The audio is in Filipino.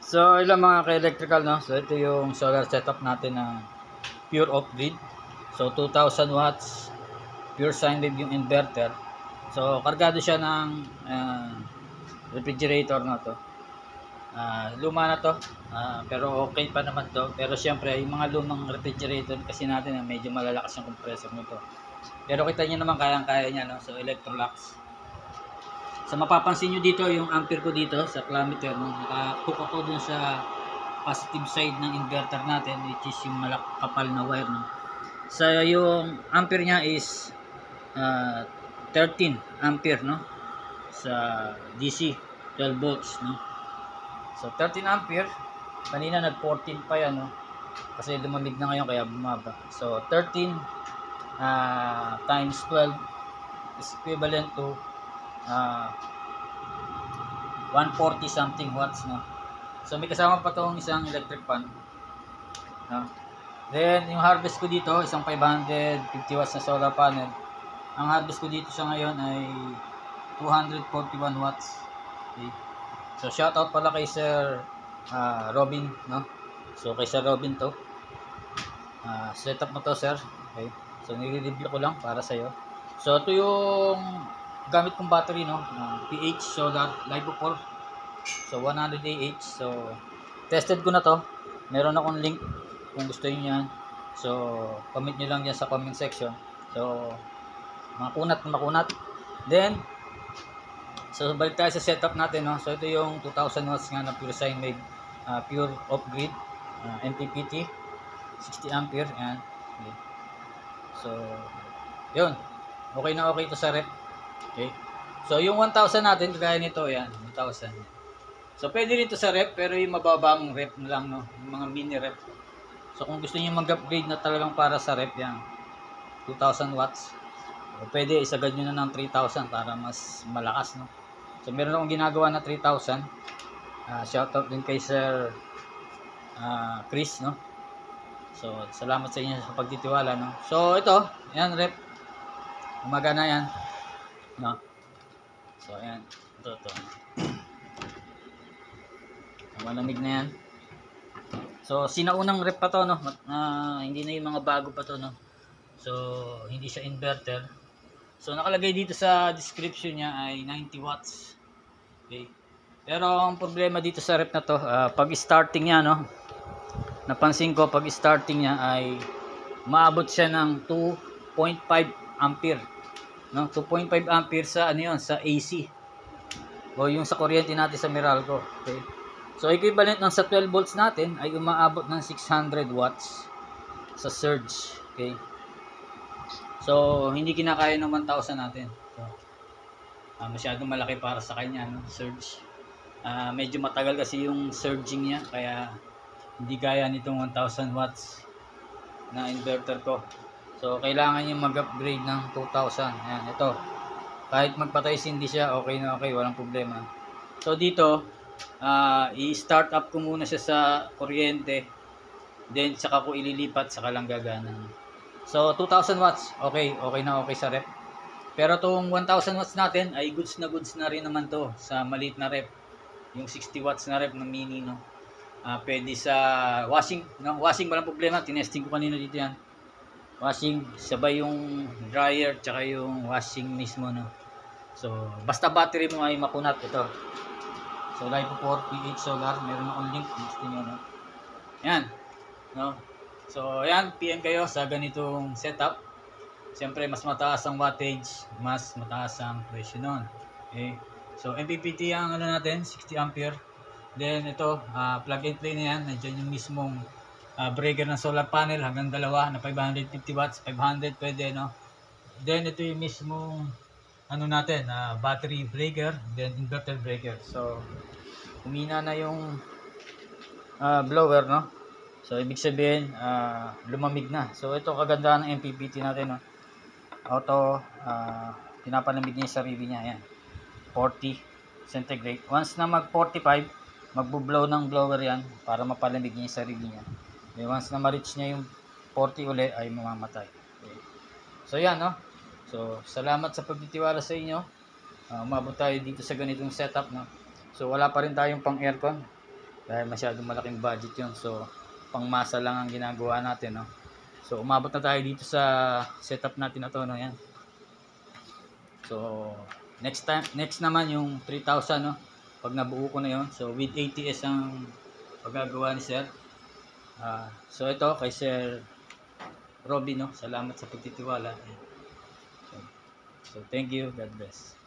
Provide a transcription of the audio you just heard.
So ilang mga ka-electrical, no? So ito yung solar setup natin na pure off-grid. So 2000 watts, pure sine wave yung inverter. So kargado siya ng refrigerator na to. Luma na to, pero okay pa naman to. Pero syempre yung mga lumang refrigerator kasi natin medyo malalakas yung compressor nito. Pero kita niyo naman kayang-kaya niya, no? So Electrolux. So mapapansin nyo dito yung ampere ko dito sa clammeter, no? Nakahook ako dun sa positive side ng inverter natin, which is yung kapal na wire, no? So yung ampere niya is 13 ampere, no? Sa DC 12 volts, no? So 13 ampere, kanina nag 14 pa yan, no? Kasi lumamig na ngayon kaya bumaba. So 13 times 12 is equivalent to 140 something watts, no? So may kasama pa tong isang electric fan, no? Then yung harvest ko dito, isang 550 watts na solar panel. Ang harvest ko dito sa ngayon ay 241 watts. Okay. So shout out pala kay Sir Robin, no? So kay Sir Robin to. Setup mo to, sir. Okay. So nire-review ko lang para sa iyo. So ito yung gamit kong battery, no? PH Solar Livo 4. So 100 Ah. So tested ko na to. Meron akong link kung gusto niyo yan. So comment niyo lang yan sa comment section. So makunat na makunat. Then so balik tayo sa setup natin, no? So ito yung 2000 watts nga na pure sine wave, pure off-grid, MPPT 60 ampere yan. Okay. So yun, okay na okay ito sa rep. Okay. So yung 1000 natin, kagaya nito, yan, 1000. So pwede rin ito sa rep, pero yung mababang rep na lang, no? Yung mga mini rep. So kung gusto niyo mag-upgrade na talagang para sa rep, yan, 2000 watts. So, pwede isagad nyo na ng 3000 para mas malakas, no? So meron akong ginagawa na 3000. Shoutout din kay Sir Chris, no? So salamat sa inyo sa pagtitiwala, no? So ito, yan rep. Gumagana yan, no? So ayan, ito. Malamig na yan. So sinaunang rep pa to, no? Hindi na yung mga bago pa to, no? So hindi siya inverter. So nakalagay dito sa description niya ay 90 watts. Okay. Pero ang problema dito sa rep na to, pag starting niya, no? Napansin ko pag starting niya ay maabot siya ng 2.5 ampere, no? 2.5 ampere sa ano 'yon, sa AC. O yung sa kuryente natin sa Meralco. Okay. So equivalent ng sa 12 volts natin ay umaabot ng 600 watts sa surge. Okay. So hindi kinakaya ng 1000 natin. So masyadong malaki para sa kanya, no? Surge. Medyo matagal kasi yung surging niya, kaya hindi gaya nitong 1000 watts na inverter ko. So kailangan niya mag-upgrade ng 2000. Ayan, ito. Kahit magpatay hindi siya, okay na okay, walang problema. So dito, i-start up ko muna siya sa kuryente. Then saka ko ililipat, saka lang gagana. So 2000 watts, okay na okay sa rep. Pero tong 1000 watts natin ay goods na rin naman to sa maliit na rep. Yung 60 watts na rep na mini, no? Pwede sa washing, no? Washing walang problema, tinesting ko kanina dito yan. Washing, sabay yung dryer tsaka yung washing mismo, no? So basta battery mo ay makunat. Ito, so Livo 4 PH Solar, meron akong link, gusto nyo, no? Yan, no? So yan, PM kayo sa ganitong setup. Siyempre mas mataas ang wattage, mas mataas ang presyo nun. Okay. So MPPT ang ano natin, 60 ampere. Then ito, plug and play na yan. Nandiyan yung mismong breaker ng solar panel, hanggang dalawa na 550 watts, 500 pwede, no? Then ito yung mismong ano natin, battery breaker, then inverter breaker. So humina na yung blower, no? So ibig sabihin lumamig na. So ito kagandahan ng MPPT natin, no? Auto pinapalamig niya yung sarili niya. Ayan, 40 centigrade. Once na mag 45, magbo-blow ng blower yan para mapalamig niya yung sarili niya. Okay, once na ma-reach niya yung 40 uli ay mamamatay. Okay. So yan, no? So salamat sa pagtitiwala sa inyo. Umabot tayo dito sa ganitong setup, no? So wala pa rin tayong pang aircon. dahil masyadong malaking budget yun. So pangmasa lang ang ginagawa natin, no. So umabot na tayo dito sa setup natin na to, no. Yan. So next naman yung 3,000, no. Pag nabuo ko na yon, so with ATS ang paggagawa ni Sir. So ito kay Sir Robby, no. Salamat sa pagtitiwala. So thank you. God bless.